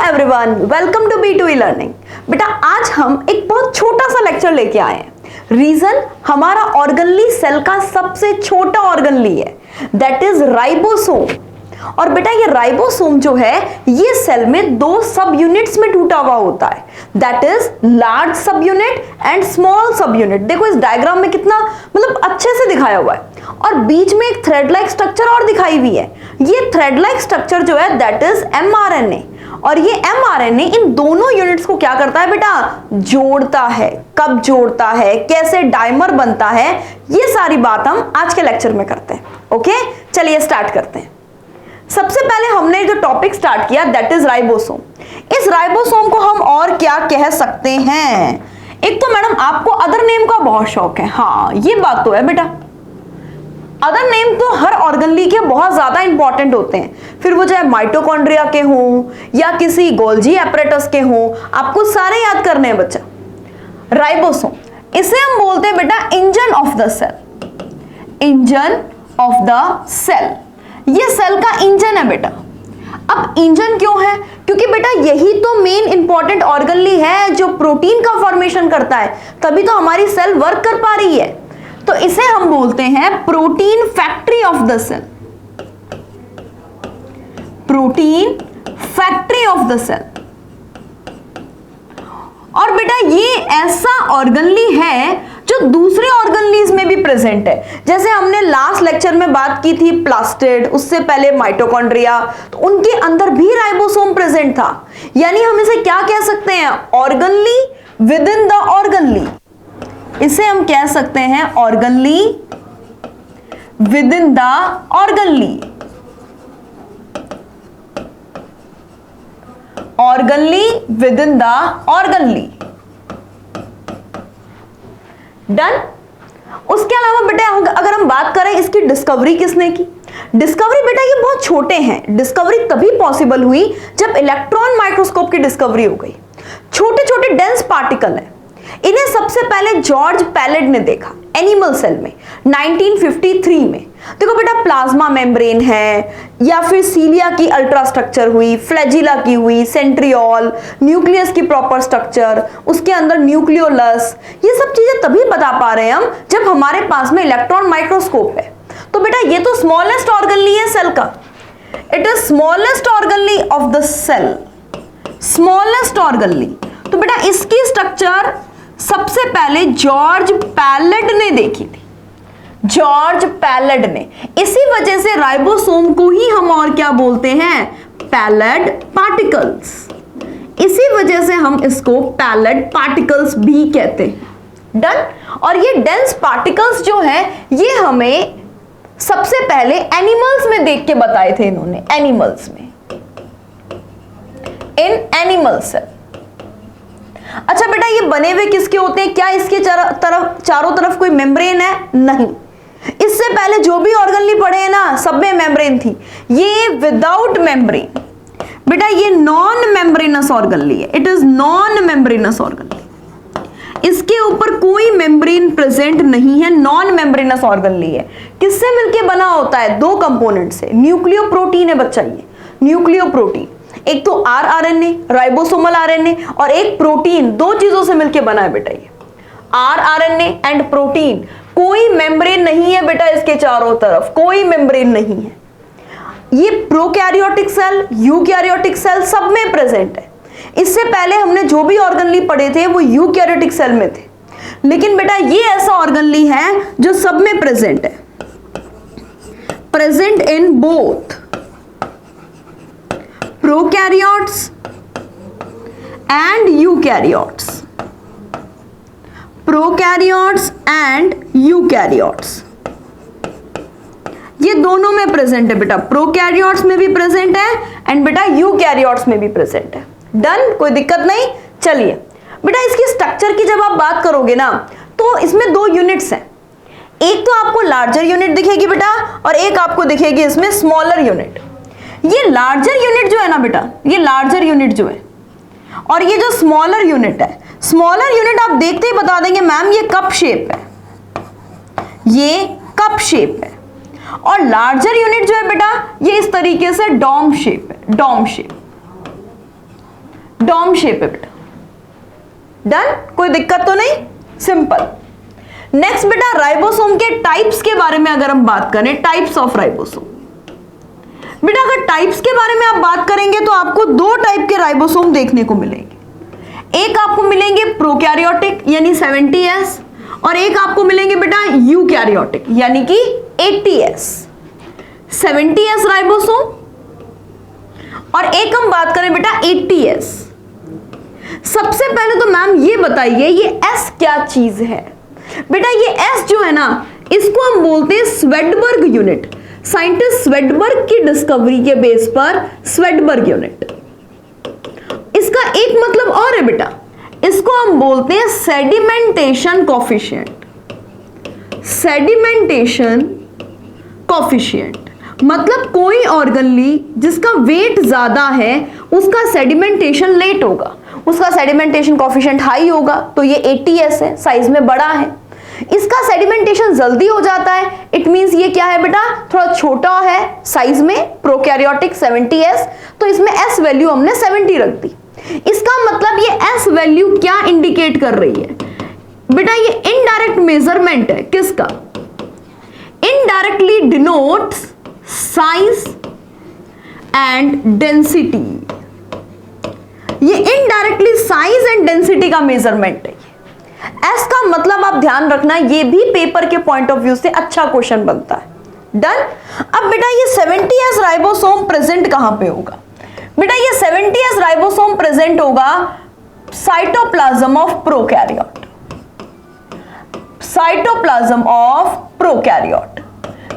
Everyone, welcome to B2E learning. बेटा आज हम एक बहुत छोटा सा लेक्चर लेके आए हैं। रीजन हमारा ऑर्गनली सेल का सबसे छोटा ऑर्गनली है, दैट इज राइबोसोम। और बेटा ये राइबोसोम जो है ये सेल में दो सब यूनिट्स में टूटा हुआ होता है, दैट इज लार्ज सब यूनिट एंड स्मॉल सब यूनिट। देखो इस डायग्राम में कितना मतलब अच्छे से दिखाया हुआ है, और बीच में एक थ्रेड लाइक स्ट्रक्चर और दिखाई हुई है। ये थ्रेड लाइक स्ट्रक्चर जो है दैट इज mRNA, और ये mRNA इन दोनों यूनिट्स को क्या करता है बेटा, जोड़ता है। कब जोड़ता है, कैसे डाइमर बनता है, ये सारी बात हम आज के लेक्चर में करते हैं। ओके चलिए स्टार्ट करते हैं। सबसे पहले हमने जो टॉपिक स्टार्ट किया दैट इज राइबोसोम। इस राइबोसोम को हम और क्या कह सकते हैं? एक तो मैडम आपको अदर नेम का बहुत शौक है, हाँ ये बात तो है बेटा। अदर नेम तो हर ऑर्गनली के बहुत ज्यादा इंपॉर्टेंट होते हैं, फिर वो चाहे माइटोकॉन्ड्रिया के हों या किसी गोल्जी एपरेटस के हों, आपको सारे याद करने हैं बच्चा। राइबोसोम इसे हम बोलते हैं बेटा engine of the cell. Engine of the cell, ये सेल का इंजन है बेटा। अब इंजन क्यों है? क्योंकि बेटा यही तो मेन इंपॉर्टेंट ऑर्गनली है जो प्रोटीन का फॉर्मेशन करता है, तभी तो हमारी सेल वर्क कर पा रही है। तो इसे हम बोलते हैं protein factory of the cell. Protein factory of the cell. और बेटा ये ऐसा ऑर्गनली है जो दूसरे ऑर्गनलीज में भी प्रेजेंट है। जैसे हमने लास्ट लेक्चर में बात की थी प्लास्टिड, उससे पहले माइटोकॉन्ड्रिया, तो उनके अंदर भी राइबोसोम प्रेजेंट था। यानी हम इसे क्या कह सकते हैं, organelle with in the organelle. इसे हम कह सकते हैं organelle with in the organelle. Organelle with in the organelle. Done. उसके अलावा बेटा अगर हम बात करें इसकी डिस्कवरी किसने की? डिस्कवरी बेटा ये बहुत छोटे हैं। डिस्कवरी तभी पॉसिबल हुई जब इलेक्ट्रॉन माइक्रोस्कोप की डिस्कवरी हो गई। छोटे छोटे डेंस पार्टिकल हैं, इन्हें सबसे पहले जॉर्ज पैलेड ने देखा एनिमल सेल में 1953 में। देखो बेटा प्लाज्मा मेम्ब्रेन है, या फिर सीलिया की अल्ट्रा स्ट्रक्चर हुई, फ्लैजिला की हुई, सेंट्रियोल, न्यूक्लियस की प्रॉपर स्ट्रक्चर, उसके अंदर न्यूक्लियोलस, ये सब चीजें तभी बता पा रहे हैं हम जब हमारे पास में इलेक्ट्रॉन माइक्रोस्कोप है। तो बेटा ये तो स्मॉलेस्ट ऑर्गनली है सेल का, it is smallest organelle of the cell. Smallest organelle, तो बेटा इसकी स्ट्रक्चर सबसे पहले जॉर्ज पैलेड ने देखी थी। जॉर्ज पैलेड ने, इसी वजह से राइबोसोम को ही हम और क्या बोलते हैं, पैलेड पार्टिकल्स। इसी वजह से हम इसको पैलेड पार्टिकल्स भी कहते हैं। डन। और ये डेंस पार्टिकल्स जो है ये हमें सबसे पहले एनिमल्स में देख के बताए थे इन्होंने, एनिमल्स में, इन एनिमल सेल। अच्छा बेटा ये बने हुए किसके होते हैं? क्या इसके चारों तरफ कोई मेम्ब्रेन है? नहीं। इससे पहले जो भी ऑर्गनली पढ़े हैं ना सब में मेम्ब्रेन थी, ये विदाउट मेम्ब्रेन। बेटा ये नॉन मेम्ब्रेनस ऑर्गनली है, it is non membranes organelle. इसके ऊपर कोई मेम्ब्रेन प्रेजेंट नहीं है, नॉन मेम्ब्रेनस ऑर्गनली है। किससे मिलके बना होता है? दो कंपोनेंट से। न्यूक्लियो प्रोटीन है बच्चा, ये न्यूक्लियो प्रोटीन, एक तो RNA राइबोसोमल RNA, और एक प्रोटीन, दो चीजों से मिलके बना है बेटा ये RNA एंड प्रोटीन। कोई मेम्ब्रेन नहीं है बेटा इसके चारों तरफ, कोई मेम्ब्रेन नहीं है। ये प्रोकैरियोटिक सेल, यूकैरियोटिक सेल सब में प्रेजेंट है। इससे पहले हमने जो भी ऑर्गनली पढ़े थे वो यूकैरियोटिक सेल में थे, लेकिन बेटा ये ऐसा ऑर्गनली है जो सब में प्रेजेंट है, present in both prokaryotes and eukaryotes, prokaryotes and eukaryotes, ये दोनों में प्रेजेंट है बेटा। प्रोकैरियोट्स में भी प्रेजेंट है एंड बेटा यूकैरियोट्स में भी प्रेजेंट है। डन, कोई दिक्कत नहीं। चलिए बेटा इसकी स्ट्रक्चर की जब आप बात करोगे ना तो इसमें दो यूनिट्स हैं, एक तो आपको लार्जर यूनिट दिखेगी बेटा और एक आपको दिखेगी इसमें स्मॉलर यूनिट। ये लार्जर यूनिट जो है ना बेटा, ये लार्जर यूनिट जो है, और ये जो स्मॉलर यूनिट है, स्मॉलर यूनिट आप देखते ही बता देंगे मैम ये कप शेप है, ये कप शेप है, और लार्जर यूनिट जो है बेटा ये इस तरीके से डॉम शेप है, डॉम शेप। डॉम शेप है बेटा। डन, कोई दिक्कत तो नहीं, सिंपल। नेक्स्ट बेटा राइबोसोम के टाइप्स के बारे में अगर हम बात करें, टाइप्स ऑफ राइबोसोम। बेटा अगर टाइप्स के बारे में आप बात करेंगे तो आपको दो टाइप के राइबोसोम देखने को मिलेंगे। एक आपको मिलेंगे प्रोकैरियोटिक यानी 70S, और एक आपको मिलेंगे बेटा यूकैरियोटिक यानी कि 80S। 70S राइबोसोम और एक हम बात करें बेटा 80S। सबसे पहले तो मैम ये बताइए ये S क्या चीज है? बेटा ये S जो है ना, इसको हम बोलते हैं स्वेडबर्ग यूनिट। साइंटिस्ट स्वेडबर्ग की डिस्कवरी के बेस पर स्वेडबर्ग यूनिट। इसका एक मतलब और है बेटा, इसको हम बोलते हैं सेडिमेंटेशन कोफिशिएंट। सेडिमेंटेशन कोफिशिएंट मतलब कोई ऑर्गनली जिसका वेट ज्यादा है उसका सेडिमेंटेशन लेट होगा, उसका सेडिमेंटेशन कोफिशिएंट हाई होगा, तो ये 80S है, साइज में बड़ा है। इसका सेडिमेंटेशन जल्दी हो जाता है, इट मींस ये क्या है बेटा, थोड़ा छोटा है साइज में, प्रोकैरियोटिक 70S, तो इसमें S वैल्यू हमने 70 रख दी। इसका मतलब ये S वैल्यू क्या इंडिकेट कर रही है बेटा, ये इनडायरेक्ट मेजरमेंट है किसका, indirectly denotes size and density. ये इनडायरेक्टली साइज एंड डेंसिटी का मेजरमेंट है। एस का मतलब आप ध्यान रखना, ये भी पेपर के पॉइंट ऑफ व्यू से अच्छा क्वेश्चन बनता है। डन। अब बेटा ये 70S राइबोसोम प्रेजेंट कहां पे होगा? बेटा ये 70S राइबोसोम प्रेजेंट होगा cytoplasm of prokaryote. Cytoplasm of prokaryote,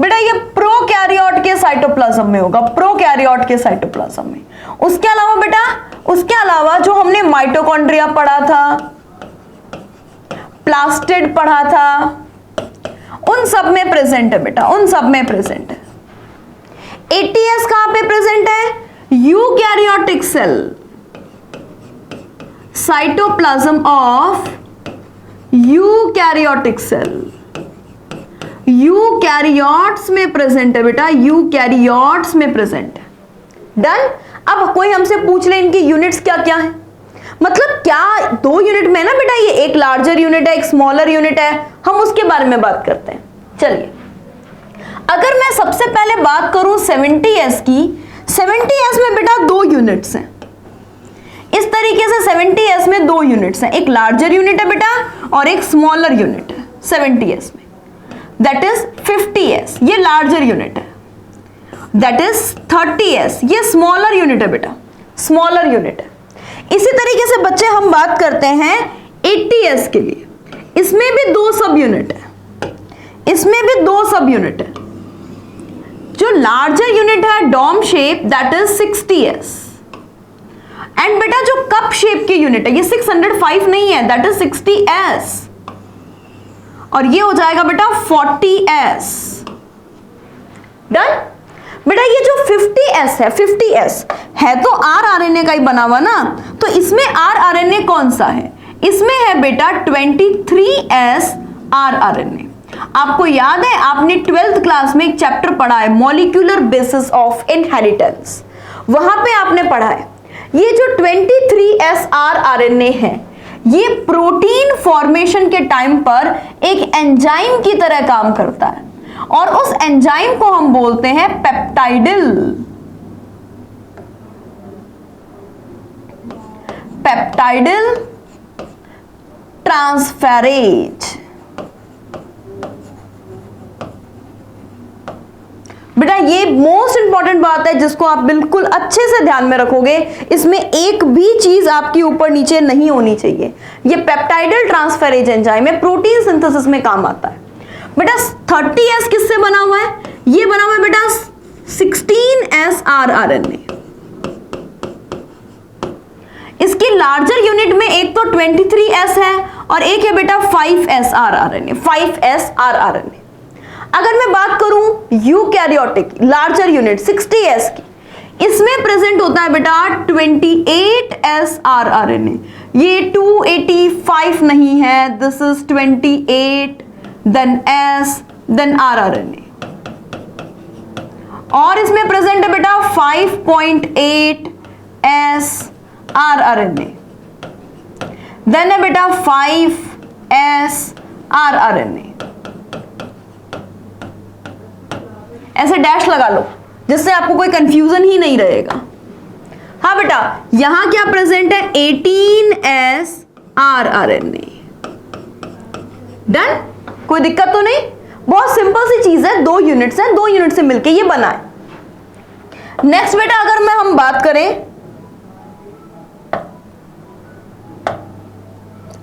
बेटा ये प्रोकैरियोट के साइटोप्लाज्म में होगा, प्रोकैरियोट के साइटोप्लाज्म में। उसके अलावा बेटा, उसके अलावा जो हमने माइटोकॉन्ड्रिया पढ़ा था, प्लास्टिड पढ़ा था, उन सब में प्रेजेंट है बेटा, उन सब में प्रेजेंट है। 80S कहां पे प्रेजेंट है? Eukaryotic cell, cytoplasm of eukaryotic cell, eukaryotes में प्रेजेंट है बेटा, यूकैरियोट्स में प्रेजेंट है। डन। अब कोई हमसे पूछ ले इनकी यूनिट्स क्या क्या है, मतलब क्या दो यूनिट में ना बेटा, ये एक लार्जर यूनिट है, एक स्मॉलर यूनिट है, हम उसके बारे में बात करते हैं। चलिए, अगर मैं सबसे पहले बात करूं 70S की, 70S में बेटा दो यूनिट्स हैं। इस तरीके से 70S में दो यूनिट्स हैं, एक लार्जर यूनिट है बेटा और एक स्मॉलर यूनिट है 70S में, दैट इज 50S, ये लार्जर यूनिट है, दैट इज 30S, ये स्मॉलर यूनिट है बेटा, स्मॉलर यूनिट है। इसी तरीके से बच्चे हम बात करते हैं 80S के लिए, इसमें भी दो सब यूनिट है, इसमें भी दो सब यूनिट है। जो लार्जर यूनिट है dome shape, that is 60S, and बेटा जो कप शेप की यूनिट है, ये 605 नहीं है, दैट इज 60S, और ये हो जाएगा बेटा 40S। डन। बेटा ये जो 50S है, 50S है तो rRNA का ही बना हुआ ना, तो इसमें rRNA कौन सा है? इसमें है बेटा 23S rRNA। आपको याद है, आपने 12th क्लास में एक चैप्टर पढ़ा है, मॉलिक्यूलर बेसिस ऑफ इनहेरिटेंस, वहां पे आपने पढ़ा है ये जो 23S rRNA है, ये प्रोटीन फॉर्मेशन के टाइम पर एक एंजाइम की तरह काम करता है, और उस एंजाइम को हम बोलते हैं पेप्टाइडिल, पेप्टाइडिल ट्रांसफेरेज। बेटा ये मोस्ट इंपॉर्टेंट बात है जिसको आप बिल्कुल अच्छे से ध्यान में रखोगे, इसमें एक भी चीज आपकी ऊपर नीचे नहीं होनी चाहिए। ये पेप्टाइडल ट्रांसफेरेज एंजाइम है, प्रोटीन सिंथेसिस में काम आता है। बेटा 30S किससे बना हुआ है? ये बना हुआ है बेटा 16S rRNA। इसकी लार्जर यूनिट में एक तो 23S है और एक है बेटा 5S rRNA, 5S rRNA। अगर मैं बात करूं यूकैरियोटिक लार्जर यूनिट 60S की, इसमें प्रेजेंट होता है बेटा 28S rRNA। ये 285 नहीं है, this is 28 then S then rRNA, और इसमें प्रेजेंट है बेटा 5.8S rRNA, देन है बेटा 5s rRNA। ऐसे डैश लगा लो जिससे आपको कोई कंफ्यूजन ही नहीं रहेगा। हाँ बेटा, यहां क्या प्रेजेंट है, 18s rRNA। डन, कोई दिक्कत तो नहीं, बहुत सिंपल सी चीज है, 2 यूनिट्स हैं, 2 यूनिट से मिलके ये बना है। नेक्स्ट बेटा अगर हम बात करें,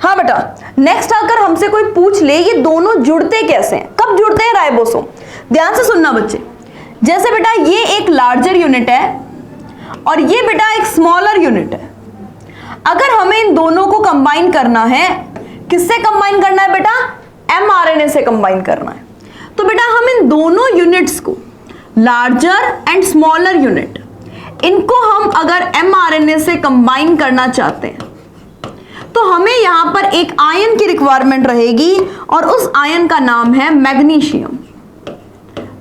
हाँ बेटा नेक्स्ट अगर हमसे कोई पूछ ले ये दोनों जुड़ते कैसे हैं, कब जुड़ते हैं राइबोसोम, ध्यान से सुनना बच्चे। जैसे बेटा ये एक लार्जर यूनिट है और ये बेटा एक स्मॉलर यूनिट है। अगर हमें इन दोनों को कंबाइन करना है, किससे कंबाइन करना है बेटा, mRNA से कंबाइन करना है। तो बेटा हम इन दोनों यूनिट्स को, लार्जर एंड स्मॉलर यूनिट, इनको हम अगर mRNA से कंबाइन करना चाहते हैं तो हमें यहां पर एक आयन की रिक्वायरमेंट रहेगी और उस आयन का नाम है मैग्नीशियम।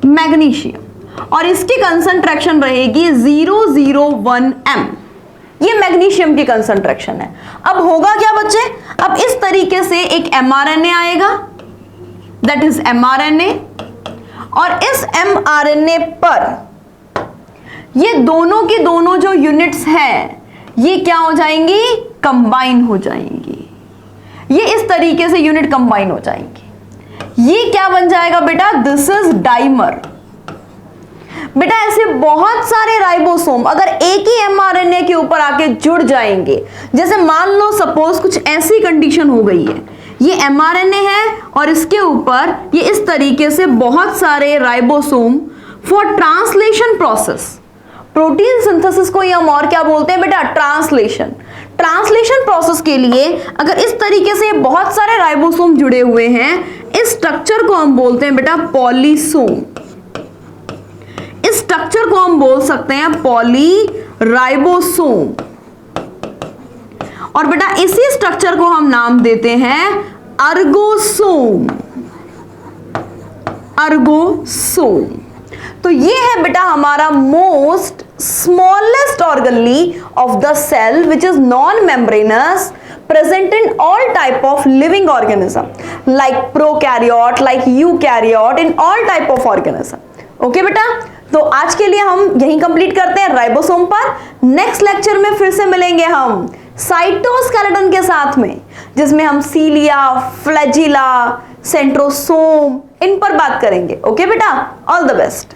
मैग्नीशियम, और इसकी कंसंट्रेशन रहेगी 001 m। ये मैग्नीशियम की कंसंट्रेशन है। अब होगा क्या बच्चे, अब इस तरीके से एक mRNA आएगा, दैट इज mRNA, और इस mRNA पर ये दोनों की दोनों जो यूनिट्स हैं ये क्या हो जाएंगी, कंबाइन हो जाएंगी। ये इस तरीके से यूनिट कंबाइन हो जाएंगी। ये क्या बन जाएगा बेटा, दिस इज डाइमर। बेटा ऐसे बहुत सारे राइबोसोम अगर एक ही mRNA के ऊपर आके जुड़ जाएंगे, जैसे मान लो सपोज कुछ ऐसी कंडीशन हो गई है, ये mRNA है और इसके ऊपर ये इस तरीके से बहुत सारे ribosome for translation process, protein synthesis को हम और क्या बोलते हैं बेटा, ट्रांसलेशन। ट्रांसलेशन प्रोसेस के लिए अगर इस तरीके से बहुत सारे राइबोसोम जुड़े हुए हैं, इस स्ट्रक्चर को हम बोलते हैं बेटा पॉलीसोम। इस स्ट्रक्चर को हम बोल सकते हैं पॉलीराइबोसोम, और बेटा इसी स्ट्रक्चर को हम नाम देते हैं अर्गोसोम। अर्गोसोम। तो ये है बेटा हमारा most smallest organelle of the cell which is non membranous, present in all type of living organism like prokaryote, like eukaryote, in all type of organism. Okay बेटा, तो आज के लिए हम यही कंप्लीट करते हैं राइबोसोम पर। नेक्स्ट लेक्चर में फिर से मिलेंगे हम साइटोस्केलेटन के साथ में, जिसमें हम सीलिया, फ्लैजिला, सेंट्रोसोम इन पर बात करेंगे। ओके बेटा, ऑल द बेस्ट।